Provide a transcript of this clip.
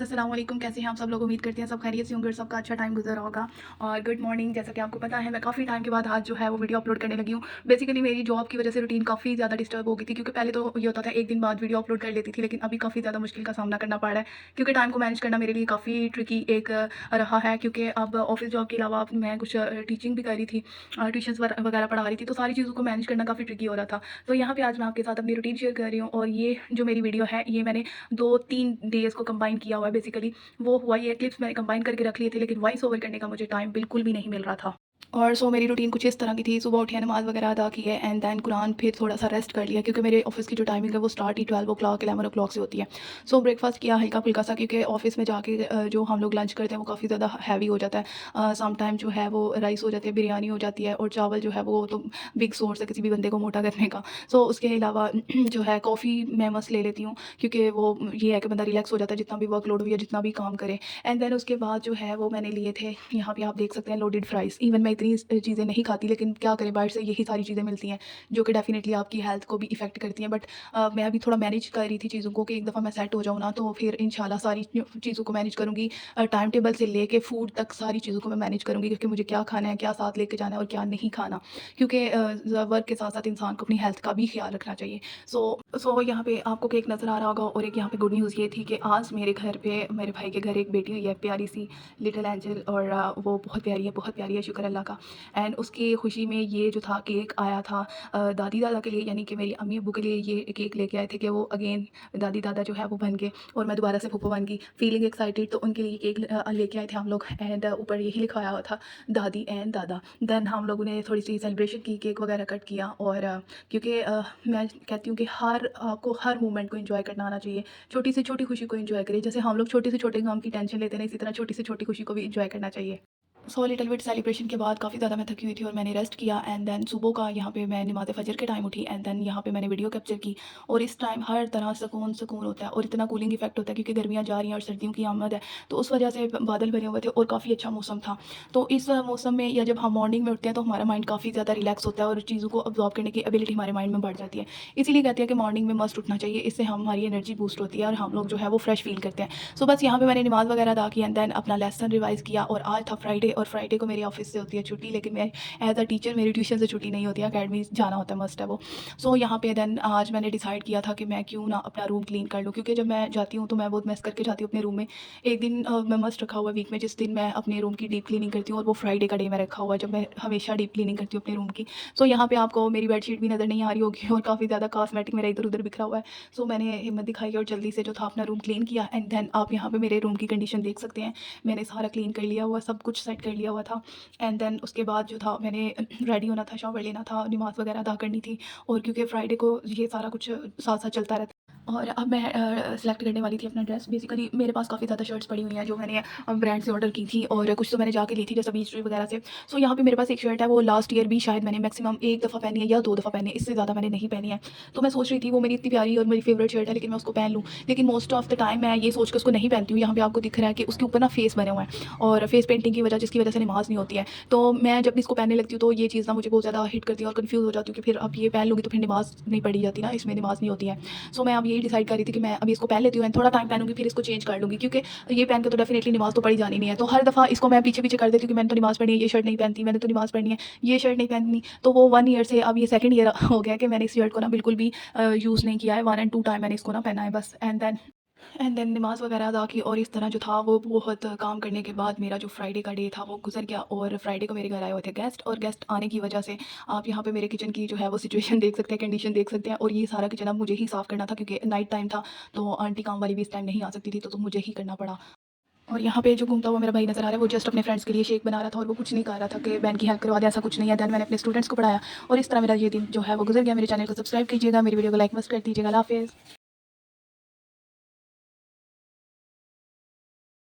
अस्सलाम वालेकुम, कैसे हैं आप सब लोग। उम्मीद करते हैं सब खैरियत से होंगे और सबका अच्छा टाइम गुजर रहा होगा। और गुड मॉर्निंग। जैसा कि आपको पता है मैं काफ़ी टाइम के बाद आज जो है वो वीडियो अपलोड करने लगी हूँ। बेसिकली मेरी जॉब की वजह से रूटीन काफ़ी ज़्यादा डिस्टर्ब हो गई थी, क्योंकि पहले तो ये होता था एक दिन बाद वीडियो अपलोड कर लेती थी, लेकिन अभी काफ़ी ज़्यादा मुश्किल का सामना करना पड़ रहा है, क्योंकि टाइम को मैनेज करना मेरे लिए काफ़ी ट्रिकी एक रहा है। क्योंकि अब ऑफिस जॉब के अलावा अब मैं कुछ टीचिंग भी कर रही थी, ट्यूशन्स वगैरह पढ़ा रही थी, तो सारी चीज़ों को मैनेज करना काफ़ी ट्रिकी हो रहा था। तो यहाँ पे आज मैं आपके साथ अपनी रूटीन शेयर कर रही हूँ, और ये जो मेरी वीडियो है ये मैंने 2-3 डेज़ को कंबाइन किया हुआ है। बेसिकली वो हुआ ये, क्लिप्स मैंने कंबाइन करके रख लिए थे, लेकिन वॉइस ओवर करने का मुझे टाइम बिल्कुल भी नहीं मिल रहा था। और सो मेरी रूटीन कुछ इस तरह की थी। सुबह उठी, नमाज़ वगैरह अदा की है, एंड दैन कुरान, फिर थोड़ा-सा रेस्ट कर लिया, क्योंकि मेरे ऑफ़िस की जो टाइमिंग है वो स्टार्ट ही 12 ओ क्लॉक 11 ओ क्लॉक से होती है। सो ब्रेकफ़ास्ट किया हल्का-फुल्का सा, क्योंकि ऑफ़िस में जाके जो हम लोग लंच करते हैं वो काफ़ी ज़्यादा हैवी हो जाता है। सम टाइम जो है वो राइस हो जाती है, बिरयानी हो जाती है, और चावल जो है वो तो बिग सोर्स है किसी भी बंदे को मोटा करने का। सो उसके अलावा जो है कॉफ़ी मैं मस्ट ले लेती हूँ, क्योंकि वो ये है कि बंदा रिलैक्स हो जाता है जितना भी वर्कलोड हो या जितना भी काम करे। एंड देन उसके बाद जो है वो मैंने लिए थे, यहाँ पे आप देख सकते हैं, लोडेड फ्राइज़। इवन मैं इतनी चीज़ें नहीं खाती, लेकिन क्या करें, बाहर से यही सारी चीज़ें मिलती हैं जो कि डेफ़िनेटली आपकी हेल्थ को भी इफ़ेक्ट करती हैं। बट मैं अभी थोड़ा मैनेज कर रही थी चीज़ों को, कि एक दफ़ा मैं सेट हो जाऊँ ना, तो फिर इंशाल्लाह सारी चीज़ों को मैनेज करूँगी। टाइम टेबल से लेके फूड तक सारी चीज़ों को मैं मैनेज करूँगी, क्योंकि मुझे क्या खाना है, क्या साथ लेके जाना है और क्या नहीं खाना। क्योंकि वर्क के साथ-साथ इंसान को अपनी हेल्थ का भी ख़्याल रखना चाहिए। सो यहाँ पे आपको केक नज़र आ रहा होगा, और एक यहाँ पे गुड न्यूज़ ये थी कि आज मेरे घर पे, मेरे भाई के घर एक बेटी हुई है, प्यारी-सी लिटिल एंजल, और वो बहुत प्यारी है, शुक्र अल्लाह का। एंड उसकी खुशी में ये जो था केक आया था दादी-दादा के लिए, यानी कि मेरी अम्मी-अब्बू के लिए ये केक लेके आए थे, कि वो अगेन दादी-दादा जो है वो बन गए और मैं दोबारा से फूफू बन गई। फीलिंग एक्साइटेड, तो उनके लिए केक लेके आए थे हम लोग, एंड ऊपर यही लिखाया हुआ था, दादी एंड दादा। देन हम लोगों ने थोड़ी-सी सेलिब्रेशन की, केक वगैरह कट किया, और क्योंकि मैं कहती हूँ कि आपको हर मोमेंट को एन्जॉय करना आना चाहिए। छोटी से छोटी खुशी को एन्जॉय करें। जैसे हम लोग छोटे से छोटे काम की टेंशन लेते हैं ना, इसी तरह छोटी से छोटी खुशी को भी एन्जॉय करना चाहिए। सो लिटिल बिट सेलिब्रेशन के बाद काफ़ी ज़्यादा मैं थकी हुई थी, और मैंने रेस्ट किया, एंड देन सुबह का यहाँ पे मैं नमाज़ फ़जर के टाइम उठी, एंड देन यहाँ पे मैंने वीडियो कैप्चर की। और इस टाइम हर तरह सुकून सुकून होता है, और इतना कूलिंग इफेक्ट होता है, क्योंकि गर्मियाँ जा रही हैं और सर्दियों की आमद है, तो उस वजह से बादल भरे हुए थे और काफ़ी अच्छा मौसम था। तो इस मौसम में, या जब हम मॉर्निंग में उठते हैं, तो हमारा माइंड काफ़ी ज़्यादा रिलैक्स होता है, और चीज़ों को अब्जॉर्ब करने की एबिलिटी हमारे माइंड में बढ़ जाती है। इसीलिए कहते हैं कि मॉर्निंग में मस्ट उठना चाहिए, इससे हमारी एनर्जी बूस्ट होती है और हम लोग जो है वो फ्रेश फील करते हैं। सो बस यहाँ पे मैंने नमाज़ वगैरह अदा की, एंड देन अपना लेसन रिवाइज़ किया। और आज था फ्राइडे, और फ्राइडे को मेरे ऑफिस से होती है छुट्टी, लेकिन मैं एज़ अ टीचर मेरी ट्यूशन से छुट्टी नहीं होती है, अकेडमी जाना होता है, मस्ट है वो। सो यहाँ पे देन आज मैंने डिसाइड किया था कि मैं क्यों ना अपना रूम क्लीन कर लूँ, क्योंकि जब मैं जाती हूँ तो मैं बहुत मेस करके जाती हूँ अपने रूम में। एक दिन मैं मस्ट रखा हुआ है वीक में, जिस दिन मैं अपने रूम की डीप क्लीनिंग करती हूँ, और वो फ्राइडे का डे मैं रखा हुआ है, जब मैं हमेशा डीप क्लीनिंग करती हूँ अपने रूम की। सो यहाँ पे आपको मेरी बेडशीट भी नज़र नहीं आ रही होगी, और काफ़ी ज़्यादा कॉस्मेटिक मेरा इधर उधर बिखरा हुआ है। सो मैंने हिम्मत दिखाई और जल्दी से जो था अपना रूम क्लीन किया, एंड देन आप यहाँ पे मेरे रूम की कंडीशन देख सकते हैं। मैंने सारा क्लीन कर लिया हुआ, सब कुछ सेट कर लिया हुआ था। एंड देन उसके बाद जो था, मैंने रेडी होना था, शावर लेना था, नमाज़ वगैरह अदा करनी थी, और क्योंकि फ्राइडे को ये सारा कुछ साथ-साथ चलता रहता है। और अब मैं सेलेक्ट करने वाली थी अपना ड्रेस। बेसिकली मेरे पास काफ़ी ज़्यादा शर्ट्स पड़ी हुई हैं, जो मैंने ब्रांड से ऑर्डर की थी, और कुछ तो मैंने जाके ली थी, जैसे बीच ट्री वगैरह से। सो यहाँ पे मेरे पास एक शर्ट है, वो लास्ट ईयर भी शायद मैंने मैक्सिमम 1 दफ़ा पहनी है या 2 दफ़ा पहनी है, इससे ज़्यादा मैंने नहीं पहनी है। तो मैं सोच रही थी, वो मेरी इतनी प्यारी और मेरी फेवरेट शर्ट है, लेकिन मैं उसको पहन लूँ। लेकिन मोस्ट ऑफ द टाइम मैं ये सोच के उसको नहीं पहनती हूँ। यहाँ पे आपको दिख रहा है कि उसके ऊपर ना फेस बने हुए हैं, और फेस पेंटिंग की वजह, जिसकी वजह से नमाज़ नहीं होती है। तो मैं जब भी इसको पहनने लगती हूँ, तो ये चीज़ ना मुझे बहुत ज़्यादा हिट करती है, और कन्फ्यूज़ हो जाती हूँ कि फिर अब ये पहन लूँगी तो फिर नमाज़ नहीं पढ़ी जाती ना, इसमें नमाज़ नहीं होती है। सो मैं अब यही डिसाइड कर रही थी कि मैं अभी इसको पहन लेती हूँ, एंड थोड़ा टाइम पहनूँगी, फिर इसको चेंज कर लूँगी, क्योंकि ये पहन के तो डेफिनेटली नमाज़ तो पढ़ी जानी नहीं है। तो हर दफ़ा इसको मैं पीछे-पीछे कर देती हूँ कि मैंने तो नमाज़ पढ़नी है, ये शर्ट नहीं पहनती, मैंने तो नमाज़ पढ़नी है, ये शर्ट नहीं पहननी। तो वो 1 ईयर से अब ये सेकंड ईयर हो गया कि मैंने इस शर्ट को ना बिल्कुल भी यूज़ नहीं किया है। 1 एंड 2 टाइम मैंने इसको ना पहना है बस, एंड देन नमाज़ वगैरह अदा की, और इस तरह जो था वो बहुत काम करने के बाद मेरा जो फ्राइडे का डे था वो गुजर गया। और फ्राइडे को मेरे घर आए हुए थे गेस्ट, और गेस्ट आने की वजह से आप यहाँ पे मेरे किचन की जो है वो सिचुएशन देख सकते हैं, कंडीशन देख सकते हैं। और ये सारा किचन अब मुझे ही साफ़ करना था, क्योंकि नाइट टाइम था, तो आंटी काम वाली भी इस टाइम नहीं आ सकती थी, तो मुझे ही करना पड़ा। और यहाँ पे जो घूमता हुआ मेरा भाई नज़र आ रहा है, वो जस्ट अपने फ्रेंड्स के लिए शेक बना रहा था, और वो कुछ नहीं कह रहा था कि बहन की हेल्प करवा दे, ऐसा कुछ नहीं है। देन मैंने अपने स्टूडेंट्स को पढ़ाया, और इस तरह मेरा ये दिन जो है वो गुजर गया। मेरे चैनल को सब्सक्राइब कीजिएगा, मेरी वीडियो को लाइक मस्ट कर दीजिएगा। अल्लाह हाफ़िज़।